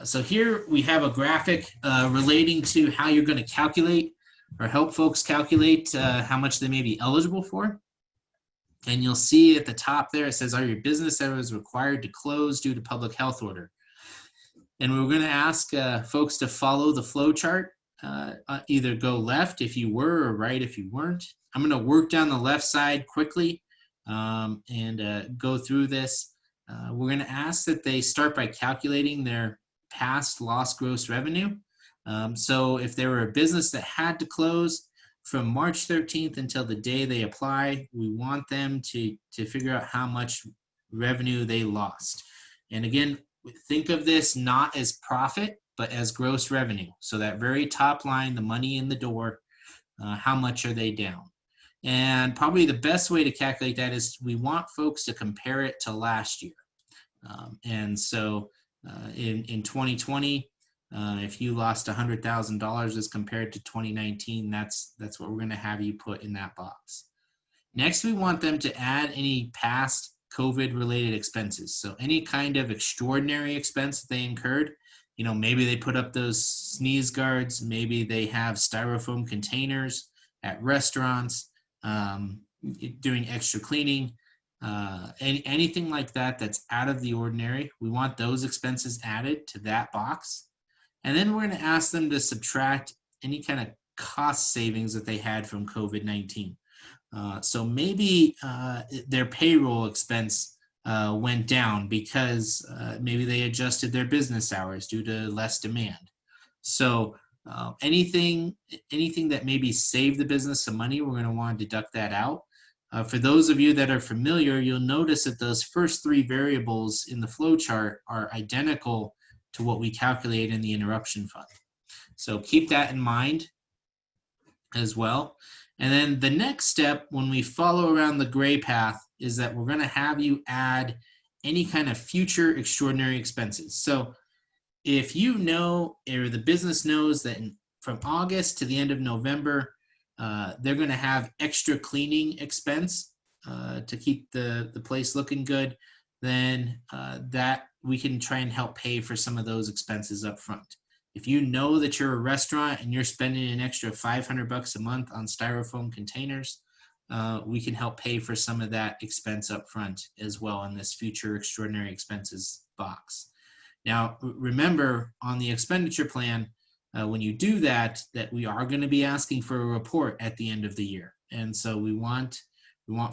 So here we have a graphic relating to how you're going to calculate or help folks calculate how much they may be eligible for. And you'll see at the top there, it says, are your business hours required to close due to public health order? And we're going to ask folks to follow the flow chart, either go left if you were or right if you weren't. I'm going to work down the left side quickly and go through this. We're going to ask that they start by calculating their past lost gross revenue. So if they were a business that had to close from March 13th until the day they apply, we want them to figure out how much revenue they lost. And again, think of this not as profit, but as gross revenue. So that very top line, the money in the door, how much are they down? And probably the best way to calculate that is we want folks to compare it to last year. And so in 2020, if you lost $100,000 as compared to 2019, that's what we're going to have you put in that box. Next, we want them to add any past COVID-related expenses. So any kind of extraordinary expense that they incurred, you know, maybe they put up those sneeze guards, maybe they have styrofoam containers at restaurants, doing extra cleaning, anything like that that's out of the ordinary. We want those expenses added to that box. And then we're going to ask them to subtract any kind of cost savings that they had from COVID-19. So maybe their payroll expense went down because maybe they adjusted their business hours due to less demand. So anything that maybe saved the business some money, we're going to want to deduct that out. For those of you that are familiar, you'll notice that those first three variables in the flow chart are identical to what we calculate in the interruption fund. So keep that in mind as well. And then the next step, when we follow around the gray path, is that we're going to have you add any kind of future extraordinary expenses. So if you know, or the business knows that from August to the end of November, they're going to have extra cleaning expense to keep the place looking good, then that we can try and help pay for some of those expenses up front. If you know that you're a restaurant and you're spending an extra $500 a month on styrofoam containers, we can help pay for some of that expense up front as well in this future extraordinary expenses box. Now, remember on the expenditure plan, when you do that we are going to be asking for a report at the end of the year. And so we want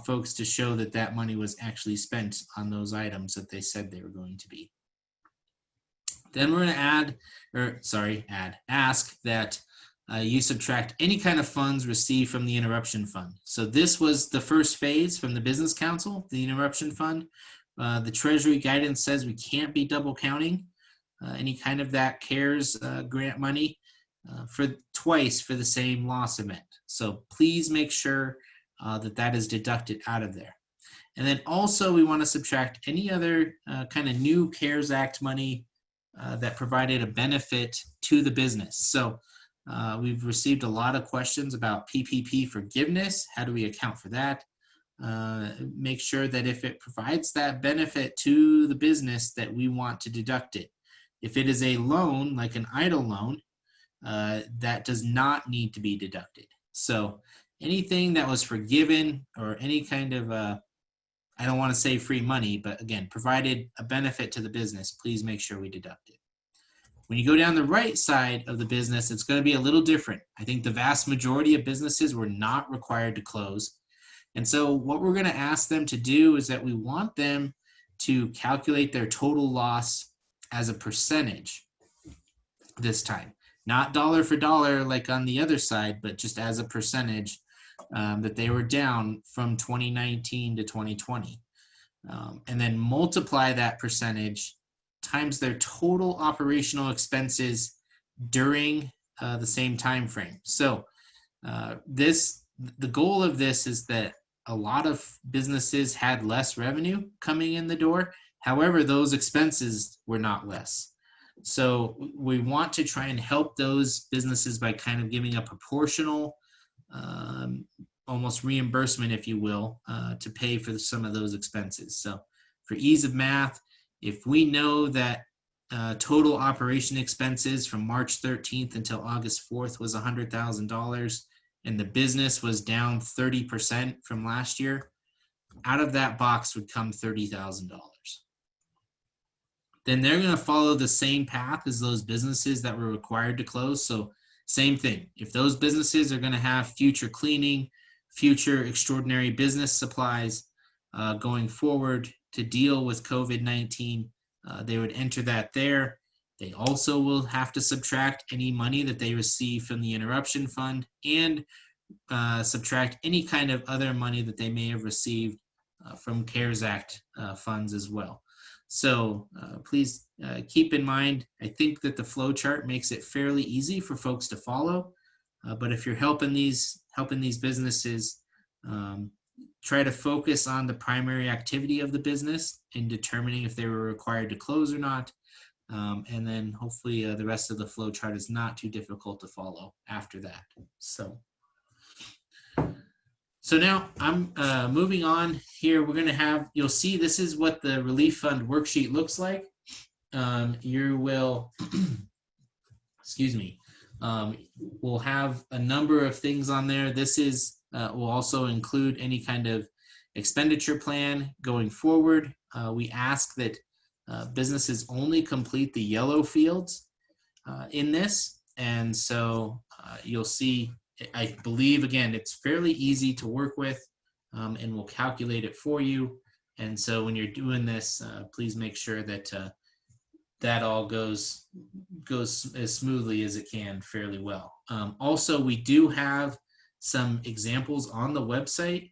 folks to show that that money was actually spent on those items that they said they were going to be. Then we're going to ask that you subtract any kind of funds received from the interruption fund. So this was the first phase from the Business Council, the interruption fund. The Treasury guidance says we can't be double counting any kind of that CARES grant money for twice for the same loss event. So please make sure that is deducted out of there. And then also we want to subtract any other kind of new CARES Act money that provided a benefit to the business. So we've received a lot of questions about PPP forgiveness. How do we account for that? Make sure that if it provides that benefit to the business that we want to deduct it. If it is a loan, like an idle loan, that does not need to be deducted. So anything that was forgiven or any kind of, I don't want to say free money, but again, provided a benefit to the business, please make sure we deduct it. When you go down the right side of the business, it's going to be a little different. I think the vast majority of businesses were not required to close. And so what we're going to ask them to do is that we want them to calculate their total loss as a percentage this time. Not dollar for dollar like on the other side, but just as a percentage that they were down from 2019 to 2020. And then multiply that percentage times their total operational expenses during the same time frame. So the goal of this is that a lot of businesses had less revenue coming in the door. However, those expenses were not less. So we want to try and help those businesses by kind of giving a proportional, almost reimbursement, if you will, to pay for some of those expenses. So for ease of math, if we know that total operation expenses from March 13th until August 4th was $100,000, and the business was down 30% from last year, out of that box would come $30,000. Then they're going to follow the same path as those businesses that were required to close. So same thing. If those businesses are going to have future cleaning, future extraordinary business supplies going forward to deal with COVID-19, they would enter that there. They also will have to subtract any money that they receive from the interruption fund and subtract any kind of other money that they may have received from CARES Act funds as well. So please keep in mind, I think that the flow chart makes it fairly easy for folks to follow. But if you're helping these businesses, try to focus on the primary activity of the business in determining if they were required to close or not. And then hopefully the rest of the flow chart is not too difficult to follow after that. So now I'm moving on here. We're going to have, you'll see this is what the relief fund worksheet looks like. You will, excuse me, we'll have a number of things on there. This is, will also include any kind of expenditure plan going forward. We ask that businesses only complete the yellow fields in this. And so you'll see, I believe, again, it's fairly easy to work with, and we'll calculate it for you. And so when you're doing this, please make sure that that all goes as smoothly as it can fairly well. Also, we do have some examples on the website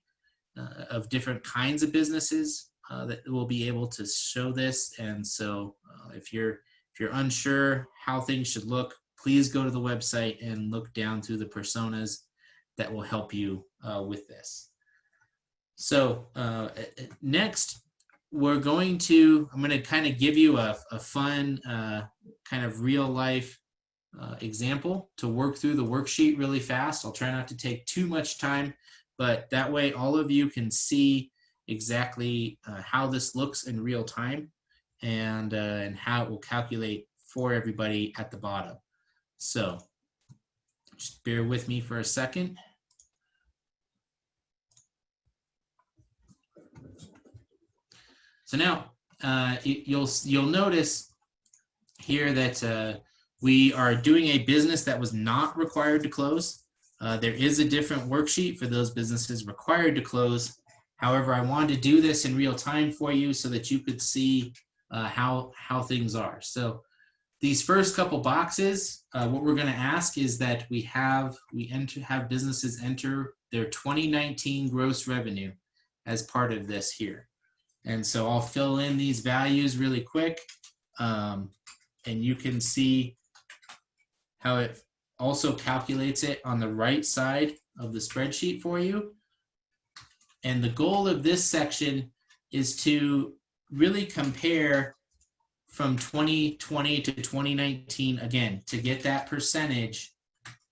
of different kinds of businesses that will be able to show this. And so if you're unsure how things should look, please go to the website and look down through the personas that will help you with this. So next, I'm going to kind of give you a fun kind of real life example to work through the worksheet really fast. I'll try not to take too much time, but that way all of you can see exactly how this looks in real time and how it will calculate for everybody at the bottom. So just bear with me for a second. So now you'll notice here that we are doing a business that was not required to close. There is a different worksheet for those businesses required to close. However, I wanted to do this in real time for you so that you could see how things are. So these first couple boxes, what we're going to ask is that we have businesses enter their 2019 gross revenue as part of this here. And so I'll fill in these values really quick, and you can see how it also calculates it on the right side of the spreadsheet for you. And the goal of this section is to really compare from 2020 to 2019, again, to get that percentage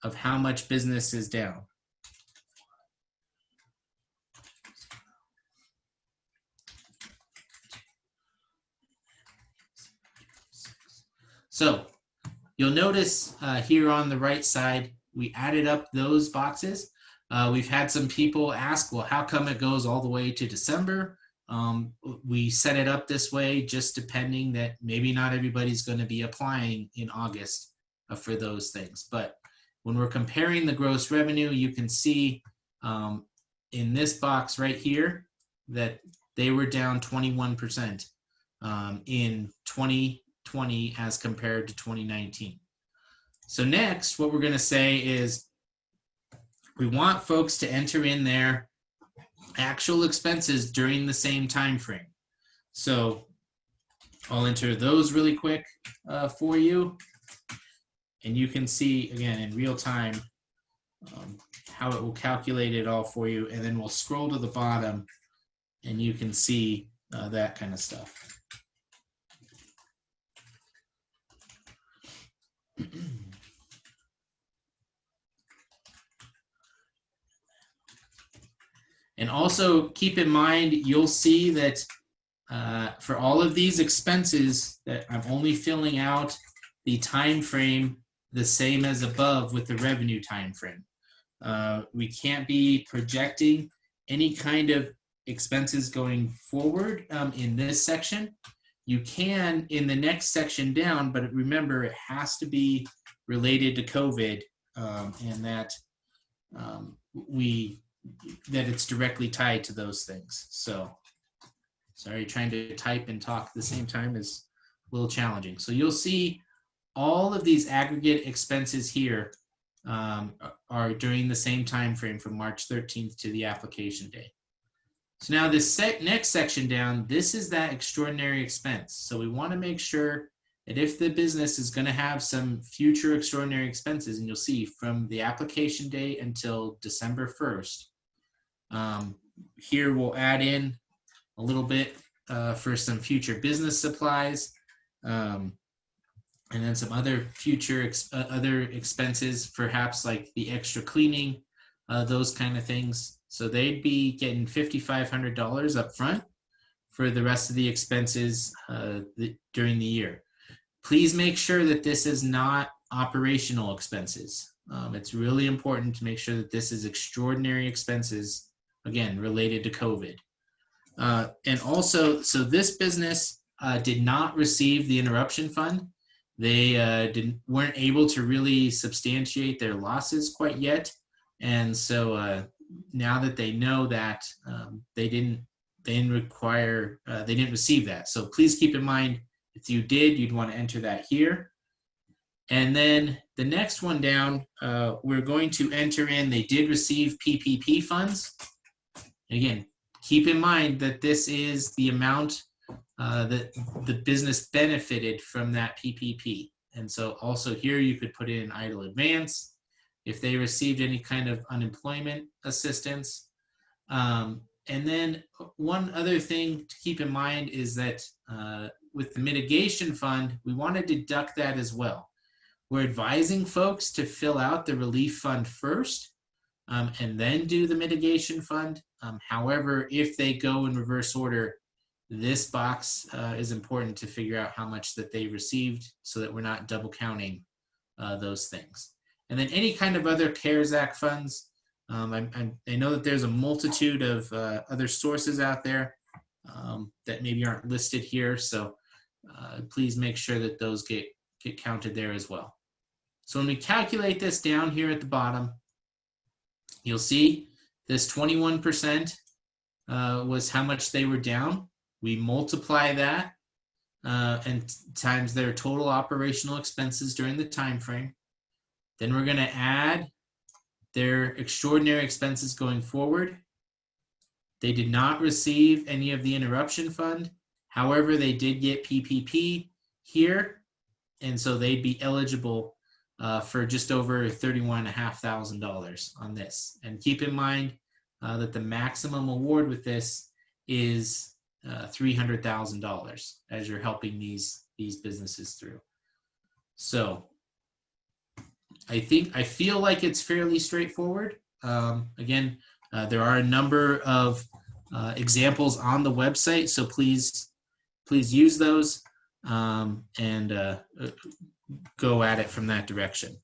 of how much business is down. So you'll notice here on the right side, we added up those boxes. We've had some people ask, well, how come it goes all the way to December? We set it up this way just depending that maybe not everybody's going to be applying in August for those things. But when we're comparing the gross revenue, you can see in this box right here that they were down 21% in 2020 as compared to 2019. So next, what we're going to say is we want folks to enter in their actual expenses during the same time frame. So I'll enter those really quick for you. And you can see, again, in real time, how it will calculate it all for you. And then we'll scroll to the bottom and you can see that kind of stuff. And also keep in mind, you'll see that For all of these expenses that I'm only filling out the time frame the same as above with the revenue time frame. We can't be projecting any kind of expenses going forward in this section. You can in the next section down, but remember it has to be related to COVID and that that it's directly tied to those things. So sorry, trying to type and talk at the same time is a little challenging. So you'll see all of these aggregate expenses here are during the same time frame from March 13th to the application day. So now this next section down, this is that extraordinary expense. So we want to make sure that if the business is going to have some future extraordinary expenses, and you'll see from the application date until December 1st, here we'll add in a little bit for some future business supplies, and then some other future other expenses, perhaps like the extra cleaning, those kind of things. So they'd be getting $5,500 up front for the rest of the expenses during the year. Please make sure that this is not operational expenses. It's really important to make sure that this is extraordinary expenses, again, related to COVID. And also, so this business did not receive the interruption fund. They weren't able to really substantiate their losses quite yet. And so now that they know that they didn't receive that. So please keep in mind, if you did, you'd want to enter that here. And then the next one down, we're going to enter in, they did receive PPP funds. Again, keep in mind that this is the amount that the business benefited from that PPP. And so also here you could put in idle advance if they received any kind of unemployment assistance. And then one other thing to keep in mind is that with the mitigation fund, we want to deduct that as well. We're advising folks to fill out the relief fund first and then do the mitigation fund. However, if they go in reverse order, this box is important to figure out how much that they received so that we're not double counting those things. And then any kind of other CARES Act funds, I know that there's a multitude of other sources out there that maybe aren't listed here. So please make sure that those get counted there as well. So when we calculate this down here at the bottom, you'll see this 21% was how much they were down. We multiply that and times their total operational expenses during the time frame. Then we're going to add their extraordinary expenses going forward. They did not receive any of the interruption fund. However, they did get PPP here, and so they'd be eligible for just over $31,500 on this. And keep in mind that the maximum award with this is $300,000 as you're helping these businesses through. So I feel like it's fairly straightforward. Again, there are a number of examples on the website, so please use those and go at it from that direction.